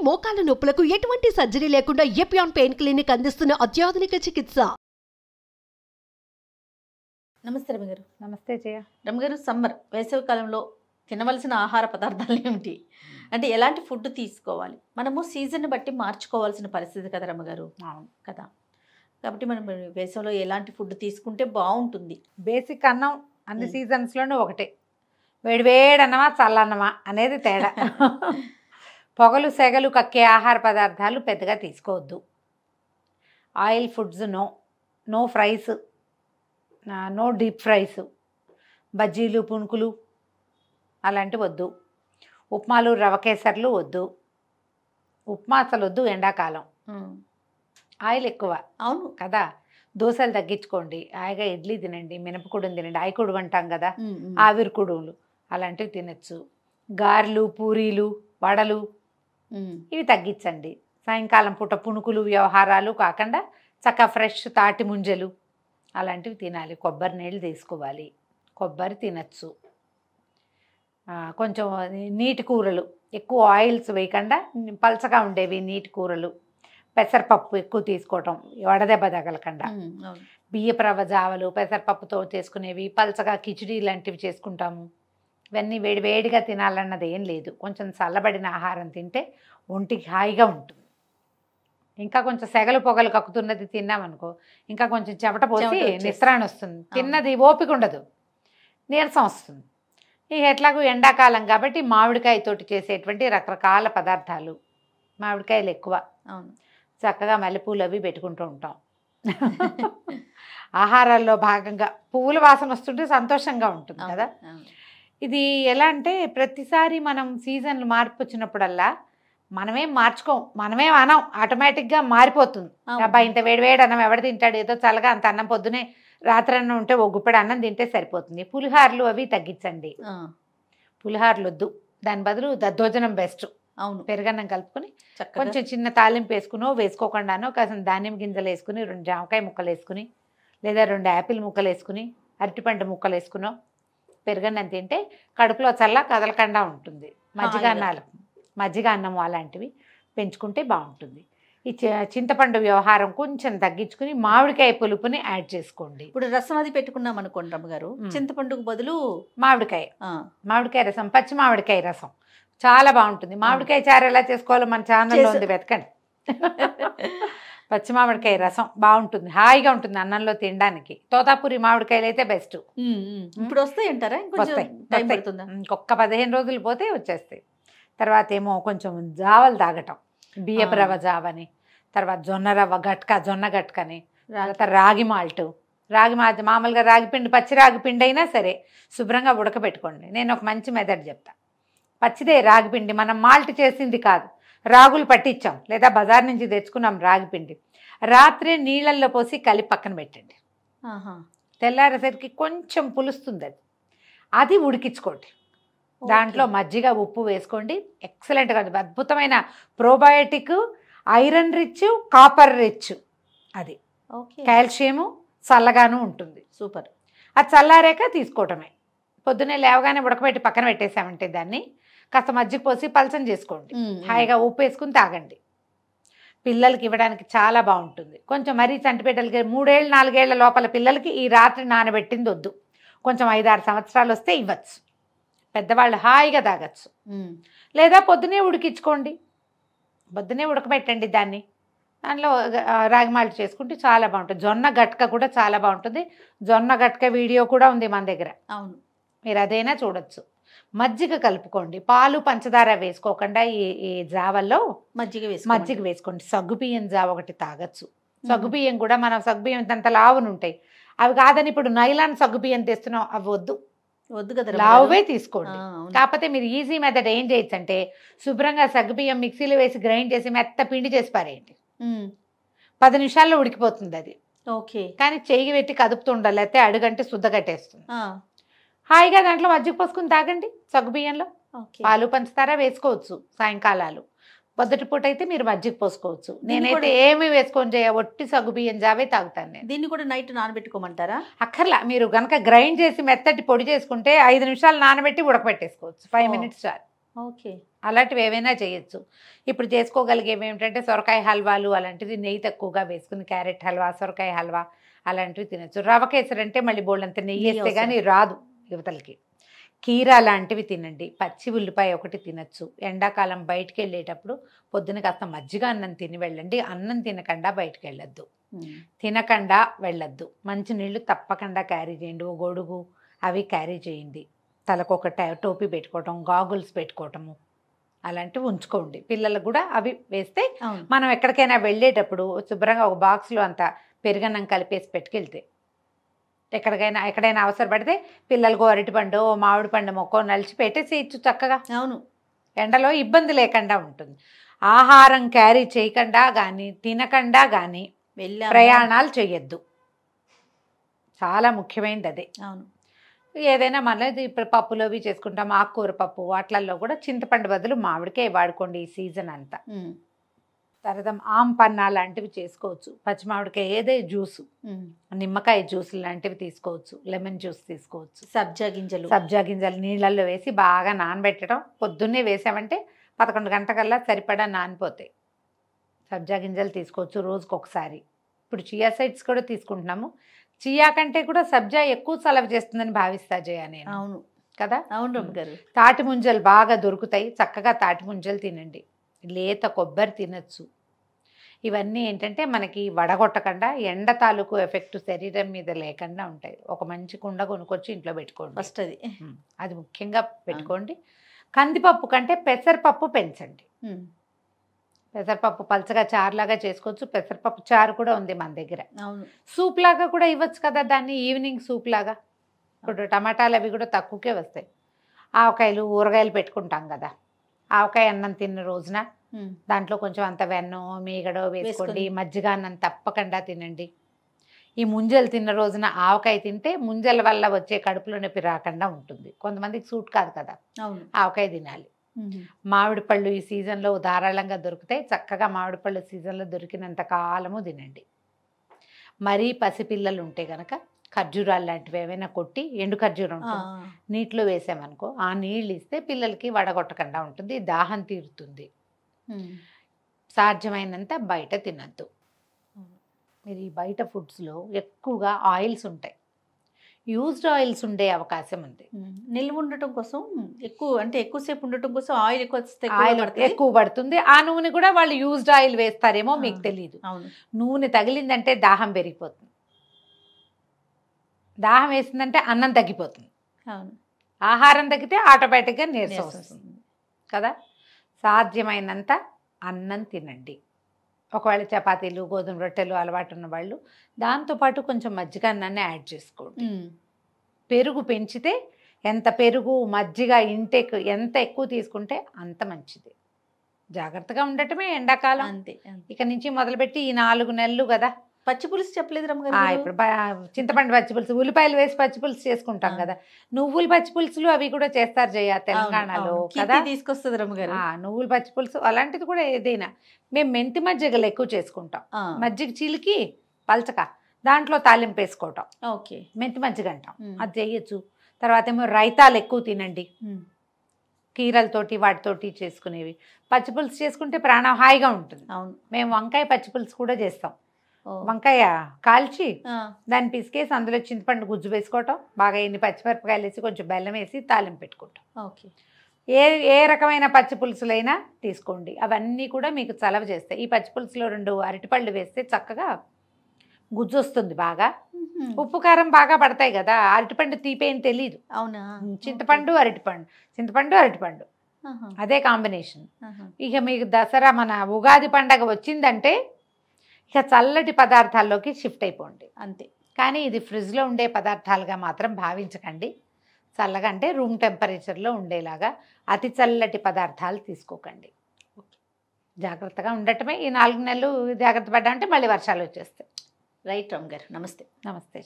మోకాల నొప్పులకు ఎటువంటి సర్జరీ లేకుండా ఎపియాన్ పెయిన్ క్లినిక్ అందిస్తున్న అత్యాధునిక చికిత్స. నమస్తే రమగారు. నమస్తే జయ. రమగారు, సమ్మర్ వేసవి కాలంలో తినవలసిన ఆహార పదార్థాలు ఏమిటి, అంటే ఎలాంటి ఫుడ్ తీసుకోవాలి? మనము సీజన్ బట్టి మార్చుకోవాల్సిన పరిస్థితి కదా రమగారు. అవును కదా, కాబట్టి మనం వేసవిలో ఎలాంటి ఫుడ్ తీసుకుంటే బాగుంటుంది? బేసిక్ అన్నం అన్ని సీజన్స్లోనూ ఒకటే, వేడివేడి అన్నమా చల్లన్నమా అనేది తేడా. పొగలు సెగలు కక్కే ఆహార పదార్థాలు పెద్దగా తీసుకోవద్దు. Oil foods no fries, no deep fries, బజ్జీలు పునుకులు అలాంటివి వద్దు. ఉప్మాలు రవ కేసర్లు వద్దు. ఉప్మా అసలు వద్దు ఎండాకాలం, ఆయిల్ ఎక్కువ. అవును కదా, దోశలు తగ్గించుకోండి, హాయిగా ఇడ్లీ తినండి, మినపకుడుని తినండి, ఆయకుడు అంటాం కదా, ఆవిరి కుడువులు అలాంటివి తినచ్చు. గారెలు పూరీలు వడలు ఇవి తగ్గించండి. సాయంకాలం పూట పునుకులు వ్యవహారాలు కాకుండా చక్కగా ఫ్రెష్ తాటి ముంజలు అలాంటివి తినాలి. కొబ్బరి నీళ్ళు తీసుకోవాలి, కొబ్బరి తినచ్చు. కొంచెం నీటి కూరలు, ఎక్కువ ఆయిల్స్ వేయకుండా పలచగా ఉండేవి నీటి కూరలు. పెసరపప్పు ఎక్కువ తీసుకోవటం, వడదెబ్బ తగలకుండా. బియ్యపు రవ్వ జావలు పెసరపప్పుతో చేసుకునేవి, పలచగా కిచిడీ లాంటివి చేసుకుంటాము. ఇవన్నీ వేడివేడిగా తినాలన్నది ఏం లేదు. కొంచెం చల్లబడిన ఆహారం తింటే ఒంటికి హాయిగా ఉంటుంది. ఇంకా కొంచెం సెగలు పొగలు కక్కుతున్నది తిన్నామనుకో, ఇంకా కొంచెం చెమట పోసి నిస్త్రాణ వస్తుంది, తిన్నది ఓపిక ఉండదు, నీరసం వస్తుంది. ఇక ఎట్లాగూ ఎండాకాలం కాబట్టి మామిడికాయతోటి చేసేటువంటి రకరకాల పదార్థాలు, మామిడికాయలు ఎక్కువ. అవును, చక్కగా మల్లెపూలు అవి పెట్టుకుంటూ ఉంటాం. ఆహారాల్లో భాగంగా పువ్వుల వాసన వస్తుంటే సంతోషంగా ఉంటుంది కదా. ఇది ఎలా అంటే ప్రతిసారి మనం సీజన్లు మార్పు వచ్చినప్పుడల్లా మనమేం మార్చుకోం, మనమేం అనం, ఆటోమేటిక్గా మారిపోతుంది. అబ్బాయి ఇంత వేడివేడి అన్నం ఎవడు తింటాడు, ఏదో చల్లగా అంత అన్నం పొద్దునే రాత్రి అన్నం ఉంటే ఒక గుప్పెడు అన్నం తింటే సరిపోతుంది. పులిహార్లు అవి తగ్గించండి, పులిహార్లు వద్దు. దాని బదులు దద్దోజనం బెస్ట్. అవును, పెరుగన్నం కలుపుకొని కొంచెం చిన్న తాలింపు వేసుకునో వేసుకోకుండానో కాసిన ధాన్యం గింజలు వేసుకుని, 2 జామకాయ ముక్కలు వేసుకుని, లేదా 2 యాపిల్ ముక్కలు వేసుకుని, అరటిపండు ముక్కలు వేసుకునో పెరుగన్నం తింటే కడుపులో చల్ల కదలకుండా ఉంటుంది. మజ్జిగ అన్నము అలాంటివి పెంచుకుంటే బాగుంటుంది. ఈ చింతపండు వ్యవహారం కొంచెం తగ్గించుకుని మామిడికాయ పులుపుని యాడ్ చేసుకోండి. ఇప్పుడు రసం అది పెట్టుకున్నాం అనుకోండి రమ్మగారు, చింతపండుకు బదులు మామిడికాయ రసం, పచ్చి మామిడికాయ రసం చాలా బాగుంటుంది. మామిడికాయ చారు ఎలా చేసుకోవాలో మన ఛానల్లో ఉంది, వెతకండి. పచ్చి మామిడికాయ రసం బాగుంటుంది, హాయిగా ఉంటుంది అన్నంలో తినడానికి. తోతాపూరి మామిడికాయలు అయితే బెస్ట్. ఇప్పుడు వస్తాయి అంటారా? ఇంకొక 15 రోజులు పోతే వచ్చేస్తాయి. తర్వాత ఏమో కొంచెం జావలు తాగటం, బియ్యపు రవ్వ జావని, తర్వాత జొన్న రవ్వ జొన్న గట్కని, తర్వాత రాగి మాల్ట్. మామూలుగా రాగిపిండి, పచ్చి రాగిపిండి అయినా సరే శుభ్రంగా ఉడకబెట్టుకోండి. నేను ఒక మంచి మెథడ్ చెప్తా. పచ్చిదే రాగిపిండి, మనం మాల్ట్ చేసింది కాదు, రాగులు పట్టించాం లేదా బజార్ నుంచి తెచ్చుకున్నాం రాగిపిండి, రాత్రి నీళ్ళల్లో పోసి కలిపి పక్కన పెట్టండి. తెల్లారేసరికి కొంచెం పులుస్తుంది, అది ఉడికించుకోండి. దాంట్లో మజ్జిగ ఉప్పు వేసుకోండి. ఎక్సలెంట్గా అద్భుతమైన probiotic, iron rich, copper rich, అది కాల్షియము చల్లగాను ఉంటుంది. సూపర్. అది చల్లారాక తీసుకోవటమే. పొద్దున్నే లేవగానే ఉడకబెట్టి పక్కన పెట్టేసామంటే దాన్ని కాస్త మజ్జిగ పోసి పలచం చేసుకోండి, హాయిగా ఉప్పు వేసుకుని తాగండి. పిల్లలకి ఇవ్వడానికి చాలా బాగుంటుంది. కొంచెం మరీ చంటిపిల్లలకి 3 ఏళ్ళు 4 ఏళ్ల లోపల పిల్లలకి ఈ రాత్రి నానబెట్టింది వద్దు. కొంచెం 5-6 సంవత్సరాలు వస్తే ఇవ్వచ్చు, పెద్దవాళ్ళు హాయిగా తాగచ్చు. లేదా పొద్దునే ఉడికించుకోండి, పొద్దునే ఉడకబెట్టండి దాన్ని, దానిలో రాగి మాల్ట్ చేసుకుంటే చాలా బాగుంటుంది. జొన్న గట్క కూడా చాలా బాగుంటుంది. జొన్న గట్క వీడియో కూడా ఉంది మన దగ్గర. అవును, మీరు అదైనా చూడొచ్చు. మజ్జిగ కలుపుకోండి, పాలు పంచదార వేసుకోకుండా ఈ జావల్లో మజ్జిగ వేసుకోండి. సగ్గుబియ్యం జావ ఒకటి తాగొచ్చు. సగ్గుబియ్యం కూడా మనం సగ్గుబియ్యం అంత లావును ఉంటాయి, అవి కాదని ఇప్పుడు నైలాన్ సగ్గుబియ్యం తెస్తున్నాం, అవి వద్దు కదా, లావువే తీసుకోండి. కాకపోతే మీరు ఈజీ మెథడ్ ఏం చేయొచ్చు అంటే శుభ్రంగా సగ్గుబియ్యం మిక్సీలో వేసి గ్రైండ్ చేసి మెత్త పిండి చేసి పారేయండి. 10 నిమిషాల్లో ఉడికిపోతుంది అది. ఓకే, కానీ చెయ్యి పెట్టి కదుపుతూ ఉండాలి, అయితే అడుగంటే శుద్ధ కట్టేస్తుంది. హాయిగా దాంట్లో మజ్జిగ పోసుకుని తాగండి. సగ్గుబియ్యంలో పాలు పంచదార వేసుకోవచ్చు. సాయంకాలాలు పొద్దుటి పూట అయితే మీరు మజ్జిగ పోసుకోవచ్చు. నేనైతే ఏమి వేసుకొని ఒట్టి సగ్గుబియ్యం జావే తాగుతాను నేను. దీన్ని కూడా నైట్ నానబెట్టుకోమంటారా? అక్కర్లా, మీరు కనుక గ్రైండ్ చేసి మెత్తటి పొడి చేసుకుంటే 5 నిమిషాలు నానబెట్టి ఉడకబెట్టేసుకోవచ్చు. 5 మినిట్స్ చాలు. ఓకే. అలాంటివి ఏవైనా చేయొచ్చు. ఇప్పుడు చేసుకోగలిగేవి ఏమిటంటే సొరకాయ హల్వాలు అలాంటివి నెయ్యి తక్కువగా వేసుకుని క్యారెట్ హల్వా, సొరకాయ హల్వా అలాంటివి తినొచ్చు. రవ కేసరి అంటే మళ్ళీ బోల్డంత నెయ్యి వేస్తే కానీ రాదు యువతలకి. కీరా లాంటివి తినండి. పచ్చి ఉల్లిపాయ ఒకటి తినచ్చు. ఎండాకాలం బయటికి వెళ్ళేటప్పుడు పొద్దున కాస్త మజ్జిగ అన్నం తిని వెళ్ళండి. అన్నం తినకుండా బయటికి వెళ్ళొద్దు, తినకుండా వెళ్ళొద్దు. మంచినీళ్ళు తప్పకుండా క్యారీ చేయండి. ఓ గొడుగు అవి క్యారీ చేయండి. తలకు ఒక టోపీ పెట్టుకోవటం, గాగుల్స్ పెట్టుకోవటము అలాంటివి ఉంచుకోండి. పిల్లలకు కూడా అవి వేస్తే మనం ఎక్కడికైనా వెళ్ళేటప్పుడు శుభ్రంగా ఒక బాక్స్లో అంత పెరుగన్నం కలిపేసి పెట్టుకెళ్తే ఎక్కడైనా అవసరపడితే పిల్లలకు అరటిపండు, మామిడి పండు మొక్కో నలిచి పెట్టేసేయచ్చు చక్కగా. అవును, ఎండలో ఇబ్బంది లేకుండా ఉంటుంది. ఆహారం క్యారీ చేయకుండా కానీ తినకుండా కానీ ప్రయాణాలు చేయొద్దు. చాలా ముఖ్యమైనది అదే. అవును, ఏదైనా మనది ఇప్పుడు పప్పులు అవి చేసుకుంటాం, ఆకుకూర పప్పు వాటిల్లో కూడా చింతపండు బదులు మామిడికాయ వాడుకోండి ఈ సీజన్ అంతా. తర్వాత ఆంపన్నా లాంటివి చేసుకోవచ్చు. పచ్చి మామిడికాయ ఏదే జ్యూసు, నిమ్మకాయ జ్యూస్ లాంటివి తీసుకోవచ్చు. లెమన్ జ్యూస్ తీసుకోవచ్చు. సబ్జా గింజలు నీళ్ళల్లో వేసి బాగా నానబెట్టడం. పొద్దున్నే వేసామంటే 11 గంటలకల్లా సరిపడా నానిపోతాయి. సబ్జా గింజలు తీసుకోవచ్చు రోజుకొకసారి. ఇప్పుడు చియా సీడ్స్ కూడా తీసుకుంటున్నాము. చియా కంటే కూడా సబ్జా ఎక్కువ చలవ చేస్తుందని భావిస్తా జయ నేను. అవును కదా. అవును రమ్య గారు. తాటి ముంజలు బాగా దొరుకుతాయి. చక్కగా తాటి ముంజలు తినండి. లేత కొబ్బరి తినచ్చు. ఇవన్నీ ఏంటంటే మనకి వడగొట్టకుండా ఎండ తాలూకు ఎఫెక్ట్ శరీరం మీద లేకుండా ఉంటాయి. ఒక మంచి కుండ కొనుక్కొచ్చి ఇంట్లో పెట్టుకోండి. ఫస్ట్ అది ముఖ్యంగా పెట్టుకోండి. కందిపప్పు కంటే పెసరపప్పు పెంచండి. పెసరపప్పు పలచగా చారులాగా చేసుకోవచ్చు. పెసరపప్పు చారు కూడా ఉంది మన దగ్గర. సూప్ లాగా కూడా ఇవ్వచ్చు కదా దాన్ని, ఈవినింగ్ సూప్ లాగా. ఇప్పుడు టమాటాలు అవి కూడా తక్కువకే వస్తాయి. ఆవకాయలు ఊరగాయలు పెట్టుకుంటాం కదా, ఆవకాయ అన్నం తిన్న రోజున దాంట్లో కొంచెం అంత వెన్నో మీగడో వేసుకోండి. మజ్జిగ అన్నం తప్పకుండా తినండి. ఈ ముంజలు తిన్న రోజున ఆవకాయ తింటే ముంజల వల్ల వచ్చే కడుపులో నొప్పి రాకుండా ఉంటుంది. కొంతమందికి సూట్ కాదు కదా, ఆవకాయ తినాలి. మామిడి పళ్ళు ఈ సీజన్లో ధారాళంగా దొరుకుతాయి. చక్కగా మామిడి పళ్ళు సీజన్లో దొరికినంత కాలము తినండి. మరీ పసిపిల్లలు ఉంటే గనక ఖర్జూరాలు లాంటివి ఏమైనా కొట్టి, ఎండు ఖర్జూరం నీటిలో వేసామనుకో, ఆ నీళ్ళు ఇస్తే పిల్లలకి వడగొట్టకుండా ఉంటుంది, దాహం తీరుతుంది. సాధ్యమైనంత బయట తినద్దు. మీరు ఈ బయట ఫుడ్స్లో ఎక్కువగా ఆయిల్స్ ఉంటాయి. యూజ్డ్ ఆయిల్స్ ఉండే అవకాశం ఉంది. నిల్వ ఉండటం కోసం ఎక్కువసేపు ఉండటం కోసం ఆయిల్ ఎక్కువ పడుతుంది. ఆ నూనె కూడా వాళ్ళు యూజ్డ్ ఆయిల్ వేస్తారేమో మీకు తెలియదు. నూనె తగిలిందంటే దాహం పెరిగిపోతుంది. దాహం వేసిందంటే అన్నం తగ్గిపోతుంది. ఆహారం తగ్గితే ఆటోమేటిక్గా నీరసం వస్తుంది కదా. సాధ్యమైనంత అన్నం తినండి. ఒకవేళ చపాతీలు, గోధుమ రొట్టెలు అలవాటు ఉన్న వాళ్ళు దాంతోపాటు కొంచెం మజ్జిగ అన్నాన్ని యాడ్ చేసుకోండి. పెరుగు పెంచితే ఎంత పెరుగు మజ్జిగ ఇంటేక్ ఎంత ఎక్కువ తీసుకుంటే అంత మంచిది. జాగ్రత్తగా ఉండటమే ఎండాకాలం. అంతే. ఇక నుంచి మొదలుపెట్టి ఈ 4 నెలలు కదా. పచ్చి పులుసు చెప్పలేదు రమ్మ. ఇప్పుడు చింతపండు పచ్చి పులుసు, ఉల్లిపాయలు వేసి పచ్చి పులుసు చేసుకుంటాం కదా. నువ్వులు పచ్చి పులుసులు అవి కూడా చేస్తారు జయ తెలంగాణలో కదా, తీసుకొస్తుంది రమ్మ గారు. నువ్వులు పచ్చి పులుసు అలాంటిది కూడా ఏదైనా. మేము మెంతి మజ్జిగలు ఎక్కువ చేసుకుంటాం. మజ్జిగ చిలికి పలచక దాంట్లో తాలింపు వేసుకోవటం, ఓకే, మెంతి మజ్జిగ అంటాం, అది చేయొచ్చు. తర్వాత ఏమో రైతాలు ఎక్కువ తినండి. కీరలతోటి వాటితోటి చేసుకునేవి. పచ్చి పులుసు చేసుకుంటే ప్రాణం హాయిగా ఉంటుంది. అవును, మేము వంకాయ పచ్చి పులుసు కూడా చేస్తాం. వంకాయ కాల్చి దాన్ని పిసికేసి అందులో చింతపండు గుజ్జు వేసుకోవటం, బాగా ఎన్ని పచ్చిమిరపకాయలు వేసి కొంచెం బెల్లం వేసి తాలింపు పెట్టుకుంటాం. ఓకే. ఏ రకమైన పచ్చి పులుసులైనా తీసుకోండి, అవన్నీ కూడా మీకు చలవ చేస్తాయి. ఈ పచ్చి పులుసులో 2 అరటిపళ్ళు వేస్తే చక్కగా గుజ్జు వస్తుంది బాగా. ఉప్పు కారం బాగా పడతాయి కదా, అరటిపండు తీపేం తెలీదు. అవునా. చింతపండు అరటిపండు అదే కాంబినేషన్. ఇక మీకు దసరా మన ఉగాది పండగ వచ్చిందంటే ఇక చల్లటి పదార్థాల్లోకి షిఫ్ట్ అయిపోండి అంతే. కానీ ఇది ఫ్రిడ్జ్లో ఉండే పదార్థాలుగా మాత్రం భావించకండి. చల్లగా అంటే రూమ్ టెంపరేచర్లో ఉండేలాగా అతి చల్లటి పదార్థాలు తీసుకోకండి. జాగ్రత్తగా ఉండటమే. ఈ 4 నెలలు జాగ్రత్త పడ్డా అంటే మళ్ళీ వర్షాలు వచ్చేస్తాయి. రైట్ రమ్ గారు. నమస్తే. నమస్తే.